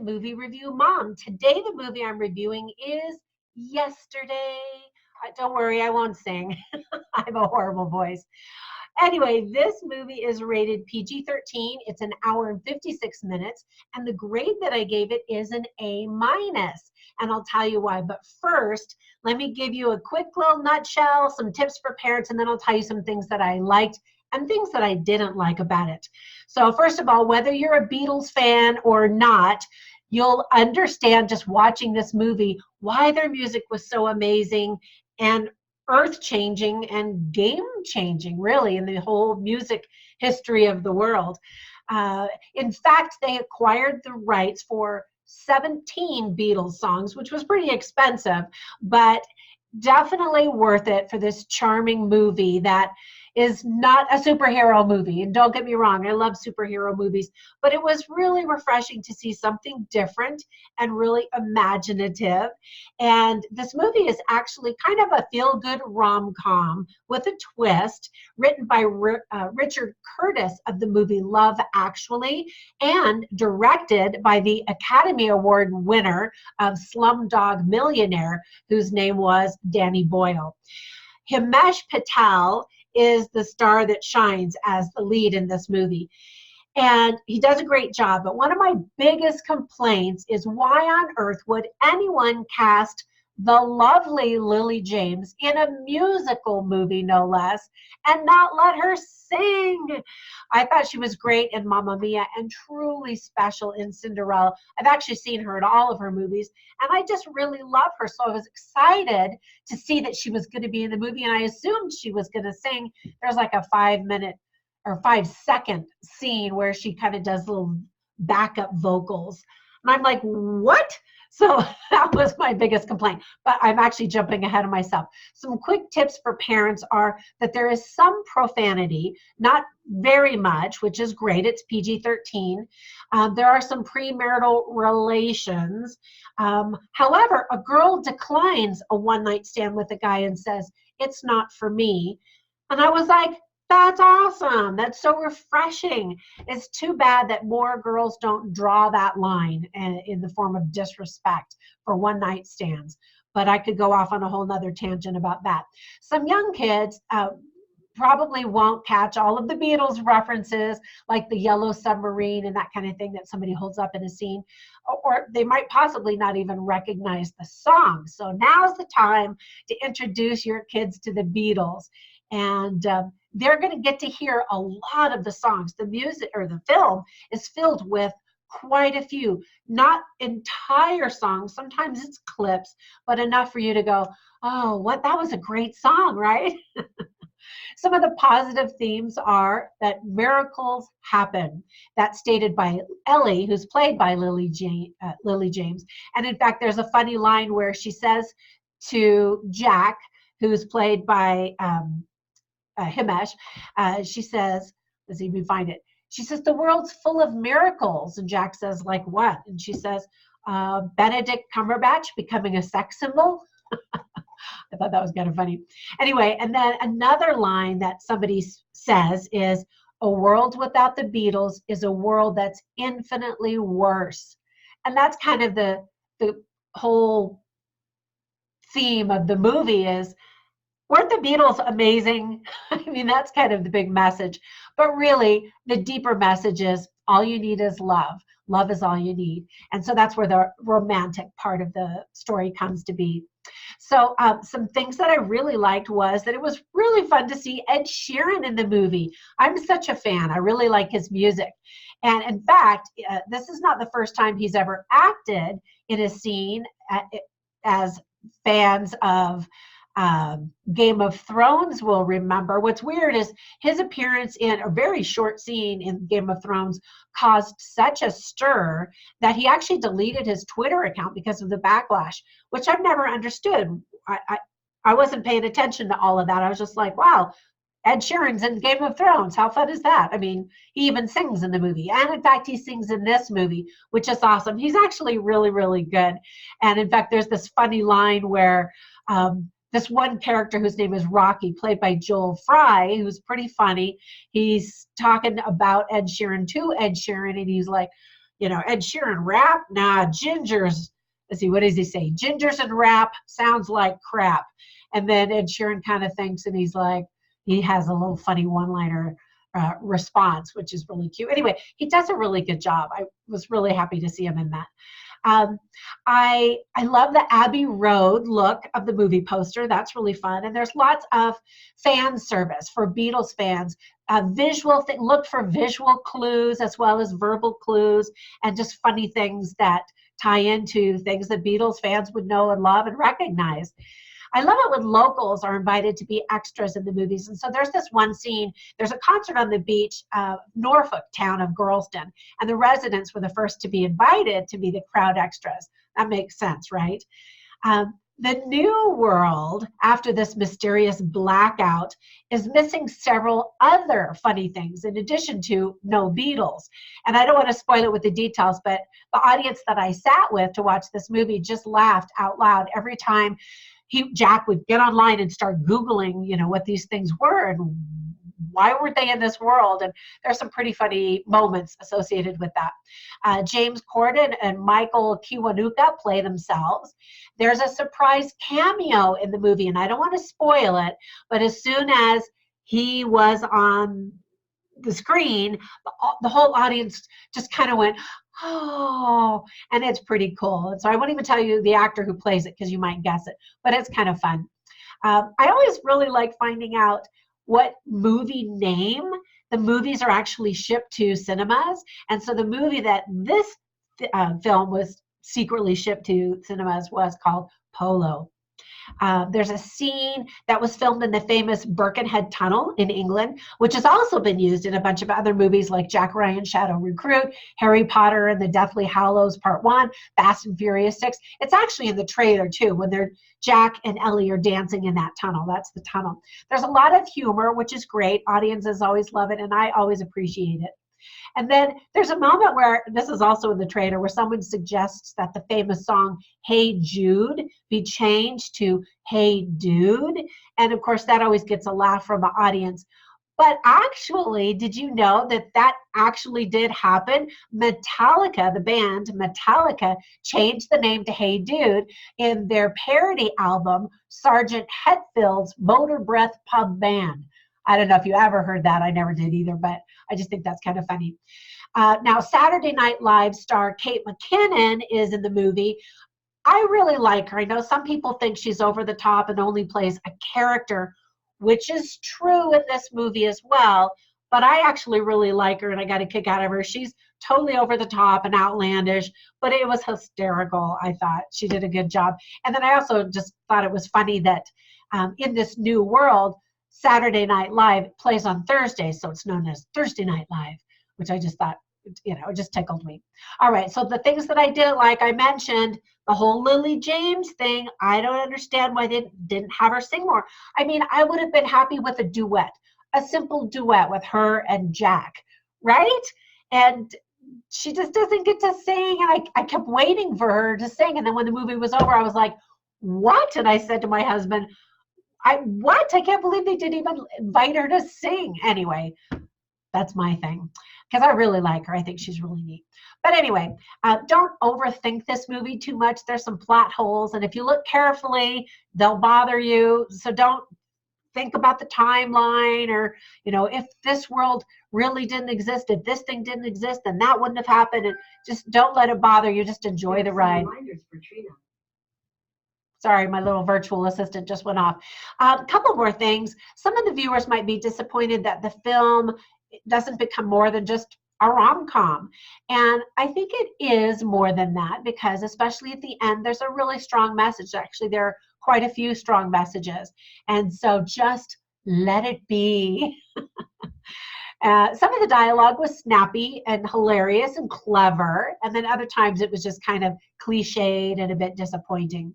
Movie Review Mom. Today, the movie I'm reviewing is Yesterday. Don't worry, I won't sing. I have a horrible voice. Anyway, this movie is rated PG-13. It's an hour and 56 minutes, and the grade that I gave it is an A-. And I'll tell you why. But first, let me give you a quick little nutshell, some tips for parents, and then I'll tell you some things that I liked and things that I didn't like about it. So first of all, whether you're a Beatles fan or not, you'll understand just watching this movie why their music was so amazing and earth-changing and game-changing, really, in the whole music history of the world. In fact, they acquired the rights for 17 Beatles songs, which was pretty expensive, but definitely worth it for this charming movie that is not a superhero movie. And don't get me wrong, I love superhero movies, but it was really refreshing to see something different and really imaginative. And this movie is actually kind of a feel-good rom-com with a twist, written by Richard Curtis of the movie Love Actually, and directed by the Academy Award winner of Slumdog Millionaire, whose name was Danny Boyle. Himesh Patel is the star that shines as the lead in this movie. And he does a great job. But one of my biggest complaints is why on earth would anyone cast the lovely Lily James in a musical movie, no less, and not let her sing? I thought she was great in Mamma Mia and truly special in Cinderella. I've actually seen her in all of her movies, and I just really love her. So I was excited to see that she was going to be in the movie, and I assumed she was going to sing. There's like a 5-minute or 5-second scene where she kind of does little backup vocals. And I'm like, what? So that was my biggest complaint, but I'm actually jumping ahead of myself. Some quick tips for parents are that there is some profanity, not very much, which is great. It's PG-13. There are some premarital relations. However, a girl declines a one-night stand with a guy and says, "It's not for me." And I was like, that's awesome. That's so refreshing. It's too bad that more girls don't draw that line in the form of disrespect for one night stands. But I could go off on a whole nother tangent about that. Some young kids probably won't catch all of the Beatles references, like the yellow submarine and that kind of thing that somebody holds up in a scene, or they might possibly not even recognize the song. So now's the time to introduce your kids to the Beatles. And they're going to get to hear a lot of the songs. The music or the film is filled with quite a few, not entire songs. Sometimes it's clips, but enough for you to go, oh, what? That was a great song, right? Some of the positive themes are that miracles happen. That's stated by Ellie, who's played by Lily James. And in fact, there's a funny line where she says to Jack, who's played by Himesh, she says, let's see if we find it. She says, the world's full of miracles. And Jack says, like what? And she says, Benedict Cumberbatch becoming a sex symbol. I thought that was kind of funny. Anyway, and then another line that somebody says is, a world without the Beatles is a world that's infinitely worse. And that's kind of the whole theme of the movie is, weren't the Beatles amazing? I mean, that's kind of the big message. But really, the deeper message is all you need is love. Love is all you need. And so that's where the romantic part of the story comes to be. So some things that I really liked was that it was really fun to see Ed Sheeran in the movie. I'm such a fan. I really like his music. And in fact, this is not the first time he's ever acted in a scene as fans of Game of Thrones will remember. What's weird is his appearance in a very short scene in Game of Thrones caused such a stir that he actually deleted his Twitter account because of the backlash, which I've never understood. I wasn't paying attention to all of that. I was just like, wow, Ed Sheeran's in Game of Thrones. How fun is that? I mean, he even sings in the movie. And in fact, he sings in this movie, which is awesome. He's actually really, really good. And in fact, there's this funny line where this one character whose name is Rocky, played by Joel Fry, who's pretty funny. He's talking about Ed Sheeran to Ed Sheeran, and he's like, Ed Sheeran rap? Nah, gingers. Let's see, what does he say? Gingers and rap sounds like crap. And then Ed Sheeran kind of thinks, and he's like, he has a little funny one-liner response, which is really cute. Anyway, he does a really good job. I was really happy to see him in that. I love the Abbey Road look of the movie poster. That's really fun. And there's lots of fan service for Beatles fans. Look for visual clues as well as verbal clues and just funny things that tie into things that Beatles fans would know and love and recognize. I love it when locals are invited to be extras in the movies. And so there's this one scene, there's a concert on the beach, Norfolk town of Girlston, and the residents were the first to be invited to be the crowd extras. That makes sense, right? The new world, after this mysterious blackout, is missing several other funny things in addition to no Beatles. And I don't want to spoil it with the details, but the audience that I sat with to watch this movie just laughed out loud every time Jack would get online and start Googling, what these things were and why weren't they in this world? And there's some pretty funny moments associated with that. James Corden and Michael Kiwanuka play themselves. There's a surprise cameo in the movie, and I don't want to spoil it, but as soon as he was on the screen, the whole audience just kind of went, oh, and it's pretty cool. And so I won't even tell you the actor who plays it because you might guess it, but it's kind of fun. I always really like finding out what movie name the movies are actually shipped to cinemas. And so the movie that this film was secretly shipped to cinemas was called Polo. There's a scene that was filmed in the famous Birkenhead Tunnel in England, which has also been used in a bunch of other movies like Jack Ryan Shadow Recruit, Harry Potter and the Deathly Hallows Part 1, Fast and Furious 6. It's actually in the trailer too, when Jack and Ellie are dancing in that tunnel. That's the tunnel. There's a lot of humor, which is great. Audiences always love it, and I always appreciate it. And then there's a moment where, this is also in the trailer, where someone suggests that the famous song, Hey Jude, be changed to Hey Dude. And of course, that always gets a laugh from the audience. But actually, did you know that actually did happen? Metallica, the band Metallica, changed the name to Hey Dude in their parody album, Sergeant Hetfield's Motor Breath Pub Band. I don't know if you ever heard that. I never did either, but I just think that's kind of funny. Now, Saturday Night Live star Kate McKinnon is in the movie. I really like her. I know some people think she's over the top and only plays a character, which is true in this movie as well, but I actually really like her and I got a kick out of her. She's totally over the top and outlandish, but it was hysterical. I thought she did a good job. And then I also just thought it was funny that in this new world, Saturday Night Live plays on Thursdays, so it's known as Thursday Night Live, which I just thought, it just tickled me. All right, so the things that I didn't like, I mentioned the whole Lily James thing. I don't understand why they didn't have her sing more. I mean, I would have been happy with a duet, a simple duet with her and Jack, right? And she just doesn't get to sing, and I kept waiting for her to sing, and then when the movie was over, I was like, what? And I said to my husband, what? I can't believe they didn't even invite her to sing. Anyway, that's my thing because I really like her. I think she's really neat. But anyway, don't overthink this movie too much. There's some plot holes, and if you look carefully, they'll bother you. So don't think about the timeline or, if this world really didn't exist, if this thing didn't exist, then that wouldn't have happened. And just don't let it bother you. Just enjoy the ride. Reminders for Trina. Sorry, my little virtual assistant just went off. A couple more things. Some of the viewers might be disappointed that the film doesn't become more than just a rom-com. And I think it is more than that because especially at the end, there's a really strong message. Actually, there are quite a few strong messages. And so just let it be. Some of the dialogue was snappy and hilarious and clever, and then other times it was just kind of cliched and a bit disappointing.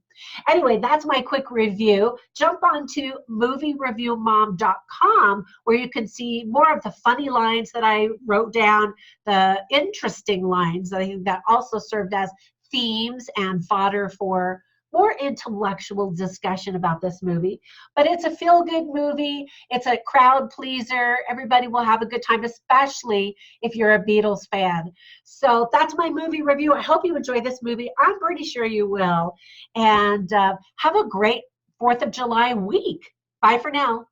Anyway, that's my quick review. Jump onto moviereviewmom.com where you can see more of the funny lines that I wrote down, the interesting lines I think that also served as themes and fodder for more intellectual discussion about this movie. But it's a feel-good movie. It's a crowd pleaser. Everybody will have a good time, especially if you're a Beatles fan. So that's my movie review. I hope you enjoy this movie. I'm pretty sure you will. And have a great 4th of July week. Bye for now.